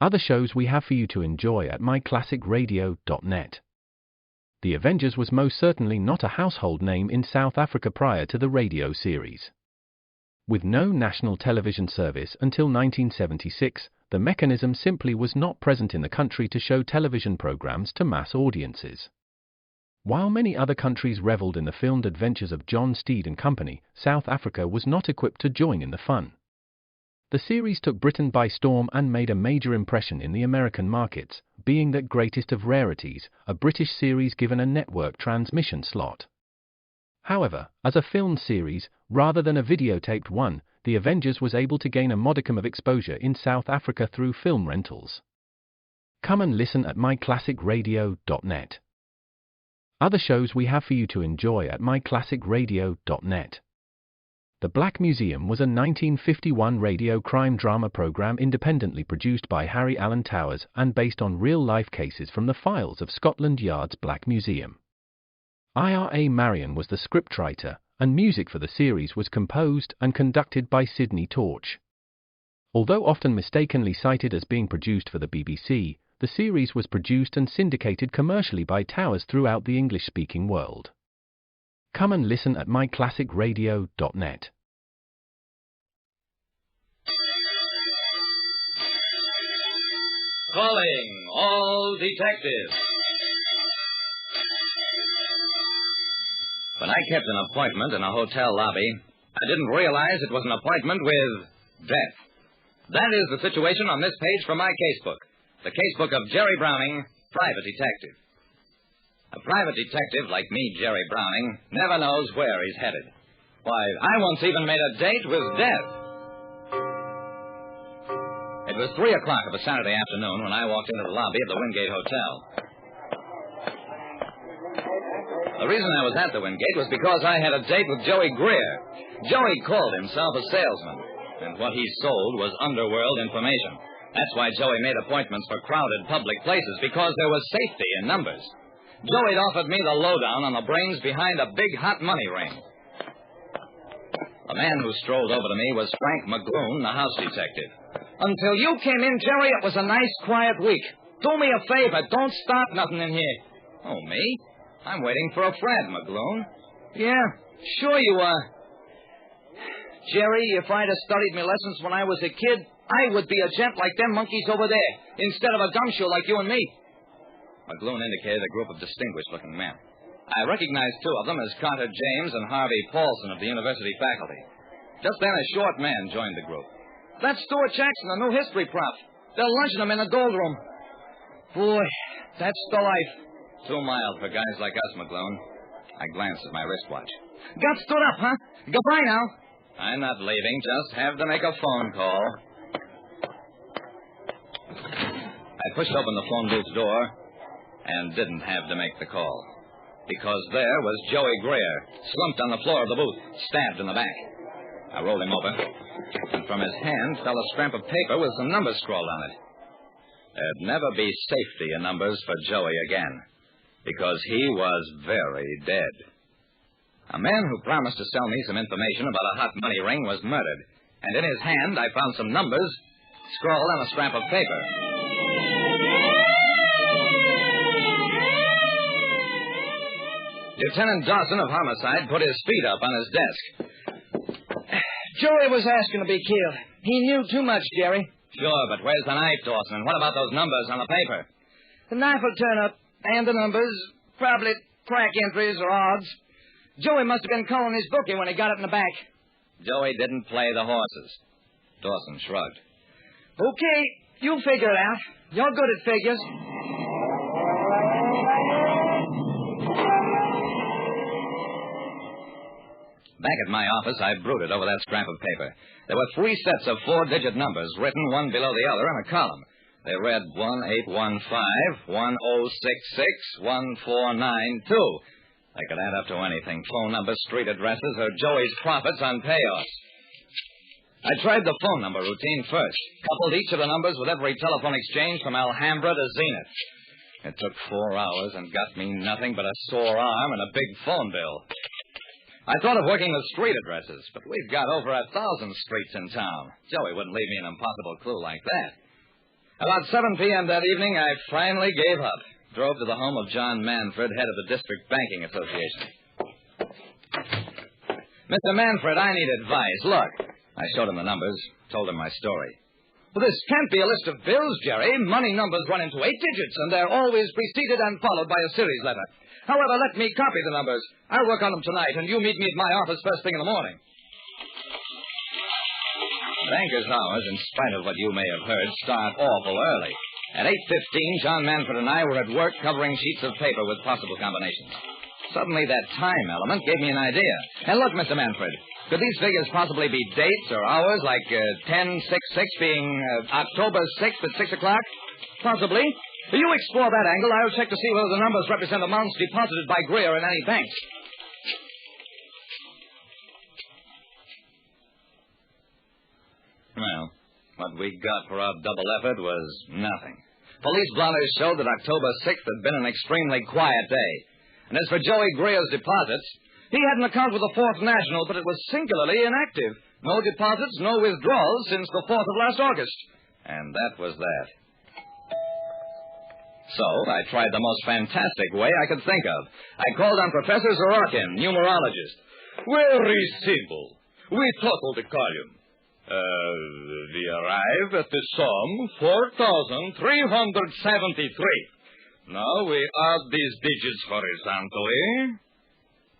Other shows we have for you to enjoy at myclassicradio.net. The Avengers was most certainly not a household name in South Africa prior to the radio series. With no national television service until 1976, the mechanism simply was not present in the country to show television programs to mass audiences. While many other countries reveled in the filmed adventures of John Steed and Company, South Africa was not equipped to join in the fun. The series took Britain by storm and made a major impression in the American markets, being that greatest of rarities, a British series given a network transmission slot. However, as a filmed series, rather than a videotaped one, The Avengers was able to gain a modicum of exposure in South Africa through film rentals. Come and listen at myclassicradio.net. Other shows we have for you to enjoy at myclassicradio.net. The Black Museum was a 1951 radio crime drama program independently produced by Harry Alan Towers and based on real-life cases from the files of Scotland Yard's Black Museum. Ira Marion was the scriptwriter, and music for the series was composed and conducted by Sidney Torch. Although often mistakenly cited as being produced for the BBC, the series was produced and syndicated commercially by Towers throughout the English-speaking world. Come and listen at myclassicradio.net. Calling all detectives. When I kept an appointment in a hotel lobby, I didn't realize it was an appointment with death. That is the situation on this page from my casebook. The casebook of Jerry Browning, private detective. A private detective like me, Jerry Browning, never knows where he's headed. Why, I once even made a date with death. It was 3 o'clock of a Saturday afternoon when I walked into the lobby of the Wingate Hotel. The reason I was at the Wingate was because I had a date with Joey Greer. Joey called himself a salesman, and what he sold was underworld information. That's why Joey made appointments for crowded public places, because there was safety in numbers. Joey'd offered me the lowdown on the brains behind a big hot money ring. The man who strolled over to me was Frank McGloon, the house detective. Until you came in, Jerry, it was a nice, quiet week. Do me a favor. Don't start nothing in here. Oh, me? I'm waiting for a friend, McGloon. Yeah, sure you are. Jerry, if I'd have studied my lessons when I was a kid, I would be a gent like them monkeys over there, instead of a gumshoe like you and me. McGloon indicated a group of distinguished-looking men. I recognized 2 of them as Carter James and Harvey Paulson of the university faculty. Just then, a short man joined the group. That's Stuart Jackson, the new history prof. They're lunching him in the gold room. Boy, that's the life. Too mild for guys like us, McGloon. I glanced at my wristwatch. Got stood up, huh? Goodbye now. I'm not leaving. Just have to make a phone call. I pushed open the phone booth door and didn't have to make the call. Because there was Joey Greer, slumped on the floor of the booth, stabbed in the back. I rolled him over, and from his hand fell a scrap of paper with some numbers scrawled on it. There'd never be safety in numbers for Joey again, because he was very dead. A man who promised to sell me some information about a hot money ring was murdered, and in his hand I found some numbers scrawled on a scrap of paper. Lieutenant Dawson of Homicide put his feet up on his desk. Joey was asking to be killed. He knew too much, Jerry. Sure, but where's the knife, Dawson? And what about those numbers on the paper? The knife will turn up, and the numbers, probably crack entries or odds. Joey must have been calling his bookie when he got it in the back. Joey didn't play the horses. Dawson shrugged. Okay, you'll figure it out. You're good at figures. Back at my office, I brooded over that scrap of paper. There were 3 sets of 4-digit numbers written one below the other in a column. They read 1815, 1066, 1492. They could add up to anything: phone numbers, street addresses, or Joey's profits on payoffs. I tried the phone number routine first, coupled each of the numbers with every telephone exchange from Alhambra to Zenith. It took 4 hours and got me nothing but a sore arm and a big phone bill. I thought of working with street addresses, but we've got over 1,000 streets in town. Joey wouldn't leave me an impossible clue like that. About 7 p.m. that evening, I finally gave up. Drove to the home of John Manfred, head of the District Banking Association. Mr. Manfred, I need advice. Look. I showed him the numbers, told him my story. Well, this can't be a list of bills, Jerry. Money numbers run into 8 digits, and they're always preceded and followed by a series letter. However, let me copy the numbers. I'll work on them tonight, and you meet me at my office first thing in the morning. Banker's hours, in spite of what you may have heard, start awful early. At 8:15, John Manfred and I were at work covering sheets of paper with possible combinations. Suddenly, that time element gave me an idea. And look, Mr. Manfred, could these figures possibly be dates or hours, like 10/6/6 being October 6th at 6 o'clock? Possibly. You explore that angle. I'll check to see whether the numbers represent amounts deposited by Greer in any banks. Well, what we got for our double effort was nothing. Police blotters showed that October 6th had been an extremely quiet day. And as for Joey Greer's deposits, he had an account with the Fourth National, but it was singularly inactive. No deposits, no withdrawals since the 4th of last August. And that was that. So I tried the most fantastic way I could think of. I called on Professor Sorokin, numerologist. Very simple. We total the column. We arrive at the sum 4,373. Now we add these digits horizontally.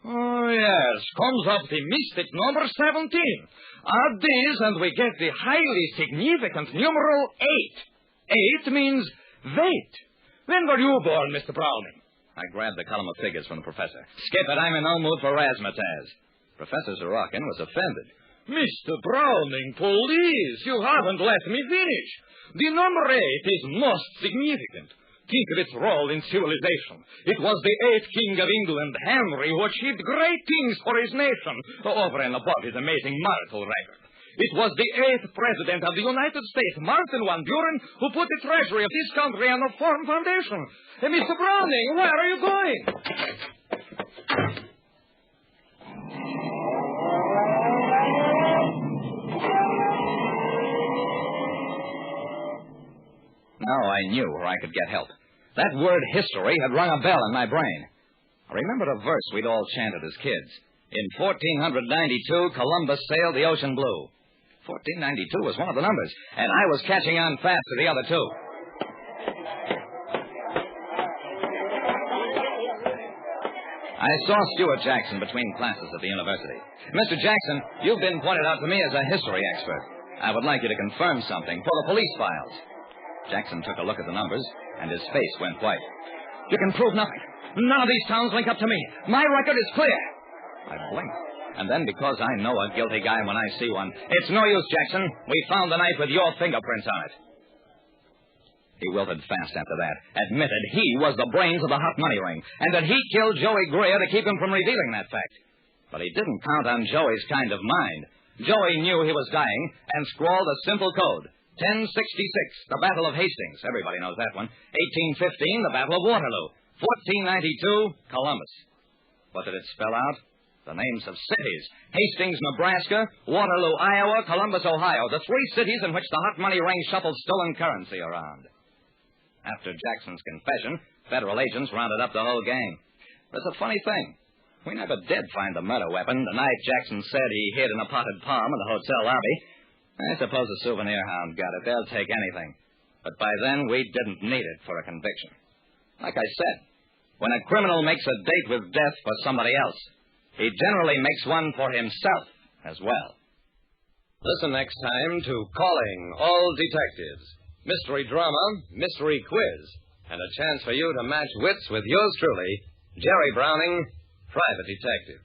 Oh, yes. Comes up the mystic number 17. Add these and we get the highly significant numeral 8. 8 means wait. When were you born, Mr. Browning? I grabbed the column of figures from the professor. Skip it, I'm in no mood for razzmatazz. Professor Sorokin was offended. Mr. Browning, please, you haven't let me finish. The number 8 is most significant. Think of its role in civilization. It was the 8th King of England, Henry, who achieved great things for his nation, over and above his amazing marital record. It was the 8th President of the United States, Martin Van Buren, who put the treasury of this country on a firm foundation. Mr. Browning, where are you going? Now I knew where I could get help. That word history had rung a bell in my brain. I remembered a verse we'd all chanted as kids. In 1492, Columbus sailed the ocean blue. 1492 was one of the numbers, and I was catching on fast to the other two. I saw Stuart Jackson between classes at the university. Mr. Jackson, you've been pointed out to me as a history expert. I would like you to confirm something for the police files. Jackson took a look at the numbers, and his face went white. You can prove nothing. None of these towns link up to me. My record is clear. I blinked. And then, because I know a guilty guy when I see one, it's no use, Jackson. We found the knife with your fingerprints on it. He wilted fast after that, admitted he was the brains of the hot money ring, and that he killed Joey Greer to keep him from revealing that fact. But he didn't count on Joey's kind of mind. Joey knew he was dying and scrawled a simple code. 1066, the Battle of Hastings. Everybody knows that one. 1815, the Battle of Waterloo. 1492, Columbus. What did it spell out? The names of cities. Hastings, Nebraska, Waterloo, Iowa, Columbus, Ohio. The 3 cities in which the hot money ring shuffled stolen currency around. After Jackson's confession, federal agents rounded up the whole gang. But it's a funny thing. We never did find the murder weapon the night Jackson said he hid in a potted palm in the hotel lobby. I suppose a souvenir hound got it. They'll take anything. But by then, we didn't need it for a conviction. Like I said, when a criminal makes a date with death for somebody else, he generally makes one for himself as well. Listen next time to Calling All Detectives. Mystery drama, mystery quiz, and a chance for you to match wits with yours truly, Jerry Browning, Private Detective.